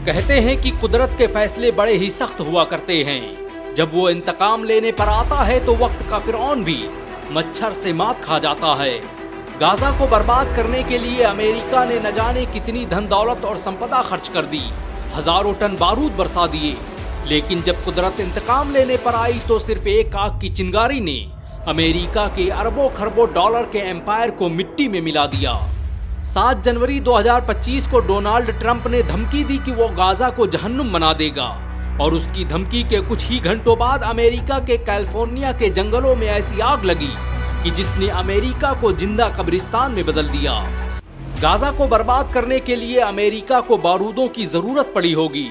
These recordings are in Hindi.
कहते हैं कि कुदरत के फैसले बड़े ही सख्त हुआ करते हैं। जब वो इंतकाम लेने पर आता है तो वक्त का फिरौन भी मच्छर से मात खा जाता है। गाजा को बर्बाद करने के लिए अमेरिका ने न जाने कितनी धन दौलत और संपदा खर्च कर दी, हजारों टन बारूद बरसा दिए, लेकिन जब कुदरत इंतकाम लेने पर आई तो सिर्फ एक आग की चिंगारी ने अमेरिका के अरबों खरबों डॉलर के एम्पायर को मिट्टी में मिला दिया। 7 जनवरी 2025 को डोनाल्ड ट्रंप ने धमकी दी कि वो गाजा को जहन्नुम बना देगा, और उसकी धमकी के कुछ ही घंटों बाद अमेरिका के कैलिफोर्निया के जंगलों में ऐसी आग लगी कि जिसने अमेरिका को जिंदा कब्रिस्तान में बदल दिया। गाजा को बर्बाद करने के लिए अमेरिका को बारूदों की जरूरत पड़ी होगी,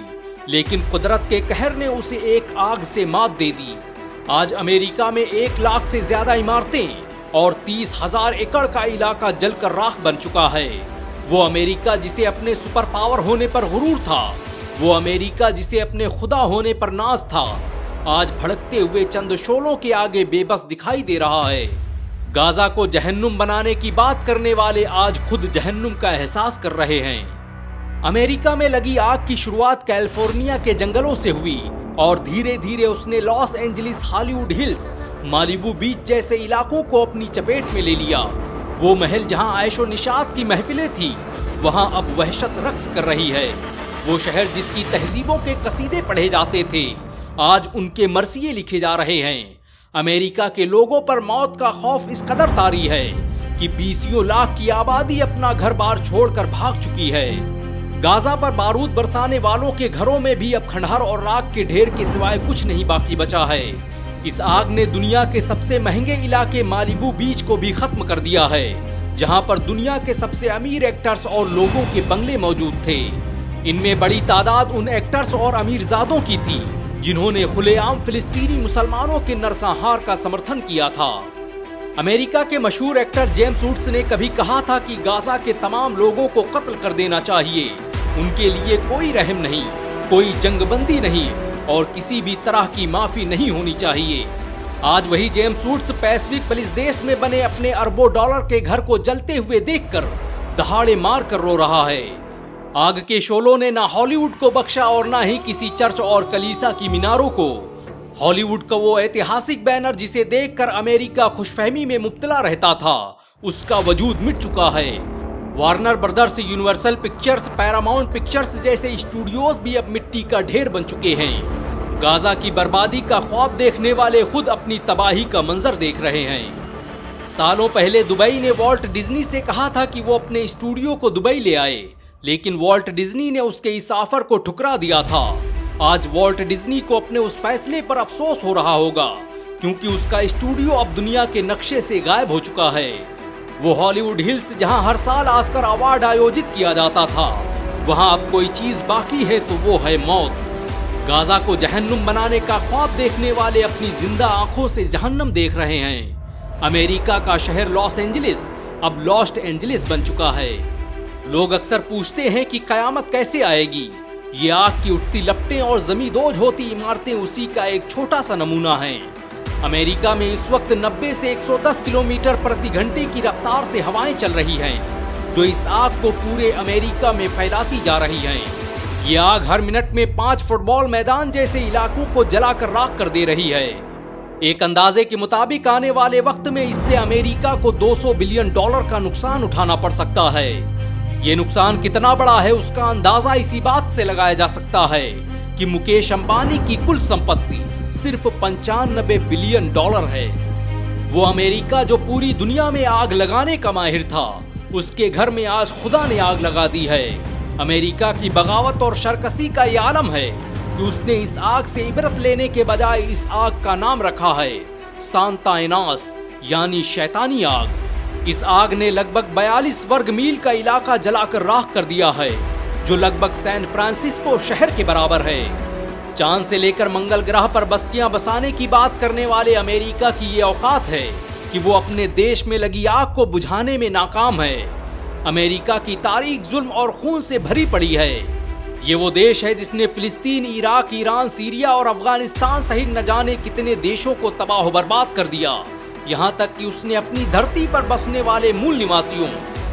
लेकिन कुदरत के कहर ने उसे एक आग से मात दे दी। आज अमेरिका में 1 लाख से ज्यादा इमारतें और 30,000 एकड़ का इलाका जलकर राख बन चुका है। वो अमेरिका जिसे अपने सुपर पावर होने पर गुरूर था, वो अमेरिका जिसे अपने खुदा होने पर नाज था, आज भड़कते हुए चंद शोलों के आगे बेबस दिखाई दे रहा है। गाजा को जहन्नुम बनाने की बात करने वाले आज खुद जहन्नुम का एहसास कर रहे हैं। अमेरिका में लगी आग की शुरुआत कैलिफोर्निया के जंगलों से हुई और धीरे धीरे उसने Los Angeles, Hollywood Hills, Malibu beach जैसे इलाकों को अपनी चपेट में ले लिया। वो महल जहां ऐशो निशात की महफिलें थी, वहां अब वहशत रक्स कर रही है। वो शहर जिसकी तहजीबों के कसीदे पढ़े जाते थे, आज उनके मरसिये लिखे जा रहे हैं। अमेरिका के लोगों पर मौत का खौफ इस कदर तारी है कि 20 लाख की आबादी अपना घर बार छोड़कर भाग चुकी है। गाजा पर बारूद बरसाने वालों के घरों में भी अब खंडहर और राख के ढेर के सिवाय कुछ नहीं बाकी बचा है। इस आग ने दुनिया के सबसे महंगे इलाके मालिबू बीच को भी खत्म कर दिया है, जहां पर दुनिया के सबसे अमीर एक्टर्स और लोगों के बंगले मौजूद थे। इनमें बड़ी तादाद उन एक्टर्स और अमीरजादों की थी जिन्होंने खुलेआम फिलिस्तीनी मुसलमानों के नरसंहार का समर्थन किया था। अमेरिका के मशहूर एक्टर जेम्स वुड्स ने कभी कहा था कि गाजा के तमाम लोगों को कत्ल कर देना चाहिए। उनके लिए कोई रहम नहीं, कोई जंगबंदी नहीं और किसी भी तरह की माफी नहीं होनी चाहिए। आज वही जेम्स वुड्स पैसिफिक पुलिस देश में बने अपने अरबों डॉलर के घर को जलते हुए देखकर दहाड़े मार कर रो रहा है। आग के शोलों ने ना हॉलीवुड को बख्शा और ना ही किसी चर्च और कलीसा की मीनारों को। हॉलीवुड का वो ऐतिहासिक बैनर जिसे देखकर अमेरिका खुशफहमी में मुब्तला रहता था, उसका वजूद मिट चुका है। Warner brothers, universal pictures, Paramount pictures जैसे स्टूडियोज भी अब मिट्टी का ढेर बन चुके हैं। गाजा की बर्बादी का ख्वाब देखने वाले खुद अपनी तबाही का मंजर देख रहे हैं। सालों पहले दुबई ने वॉल्ट डिज्नी से कहा था कि वो अपने स्टूडियो को दुबई ले आए, लेकिन वॉल्ट डिज्नी ने उसके इस ऑफर को ठुकरा दिया था। आज वॉल्ट डिज्नी को अपने उस फैसले पर अफसोस हो रहा होगा, क्योंकि उसका स्टूडियो अब दुनिया के नक्शे से गायब हो चुका है। वो हॉलीवुड हिल्स जहां हर साल ऑस्कर अवार्ड आयोजित किया जाता था, वहां अब कोई चीज बाकी है तो वो है मौत। गाजा को जहन्नुम बनाने का ख्वाब देखने वाले अपनी जिंदा आंखों से जहन्नम देख रहे हैं। अमेरिका का शहर लॉस एंजलिस अब लॉस्ट एंजलिस बन चुका है। लोग अक्सर पूछते हैं कि कयामत कैसे आएगी। ये आग की उठती लपटें और जमींदोज होती इमारतें उसी का एक छोटा सा नमूना है। अमेरिका में इस वक्त 90 से 110 किलोमीटर प्रति घंटे की रफ्तार से हवाएं चल रही हैं, जो इस आग को पूरे अमेरिका में फैलाती जा रही हैं। ये आग हर मिनट में 5 फुटबॉल मैदान जैसे इलाकों को जलाकर राख कर दे रही है। एक अंदाजे के मुताबिक आने वाले वक्त में इससे अमेरिका को $200 बिलियन का नुकसान उठाना पड़ सकता है। ये नुकसान कितना बड़ा है उसका अंदाजा इसी बात से लगाया जा सकता है कि मुकेश अंबानी की कुल संपत्ति सिर्फ $95 बिलियन है। वो अमेरिका जो पूरी दुनिया में आग लगाने का माहिर था, उसके घर में आज खुदा ने आग लगा दी है। अमेरिका की बगावत और शरकसी का ये आलम है कि उसने इस आग से इबरत लेने के बजाय इस आग का नाम रखा है सांता एनास, यानी शैतानी आग। इस आग ने लगभग 42 वर्ग मील का इलाका जलाकर राख कर दिया है, जो लगभग सैन फ्रांसिस्को शहर के बराबर है। चांद से लेकर मंगल ग्रह पर बस्तियां बसाने की बात करने वाले अमेरिका की ये औकात है कि वो अपने देश में लगी आग को बुझाने में नाकाम है। अमेरिका की तारीख जुल्म और खून से भरी पड़ी है। ये वो देश है जिसने फिलिस्तीन, इराक, ईरान, सीरिया और अफगानिस्तान सहित न जाने कितने देशों को तबाह बर्बाद कर दिया। यहाँ तक कि उसने अपनी धरती पर बसने वाले मूल निवासियों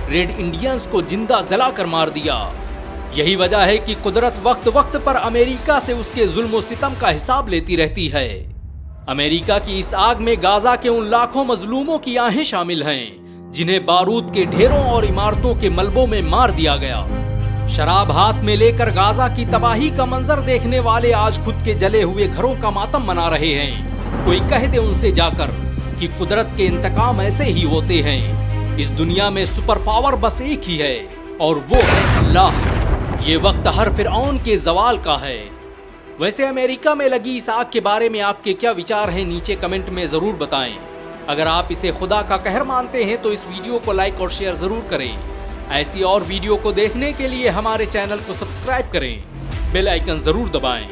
रेड इंडियंस को जिंदा जलाकर मार दिया। यही वजह है कि कुदरत वक्त वक्त पर अमेरिका से उसके जुल्म सितम का हिसाब लेती रहती है। अमेरिका की इस आग में गाजा के उन लाखों मजलूमों की आहें शामिल हैं जिन्हें बारूद के ढेरों और इमारतों के मलबों में मार दिया गया। शराब हाथ में लेकर गाजा की तबाही का मंजर देखने वाले आज खुद के जले हुए घरों का मातम मना रहे हैं। कोई कह दे उनसे जाकर कि कुदरत के इंतकाम ऐसे ही होते हैं। इस दुनिया में सुपर पावर बस एक ही है और वो है अल्लाह। ये वक्त हर फिरऔन के जवाल का है। वैसे अमेरिका में लगी इस आग के बारे में आपके क्या विचार हैं, नीचे कमेंट में जरूर बताएं। अगर आप इसे खुदा का कहर मानते हैं तो इस वीडियो को लाइक और शेयर जरूर करें। ऐसी और वीडियो को देखने के लिए हमारे चैनल को सब्सक्राइब करें, बेल आइकन जरूर दबाएं।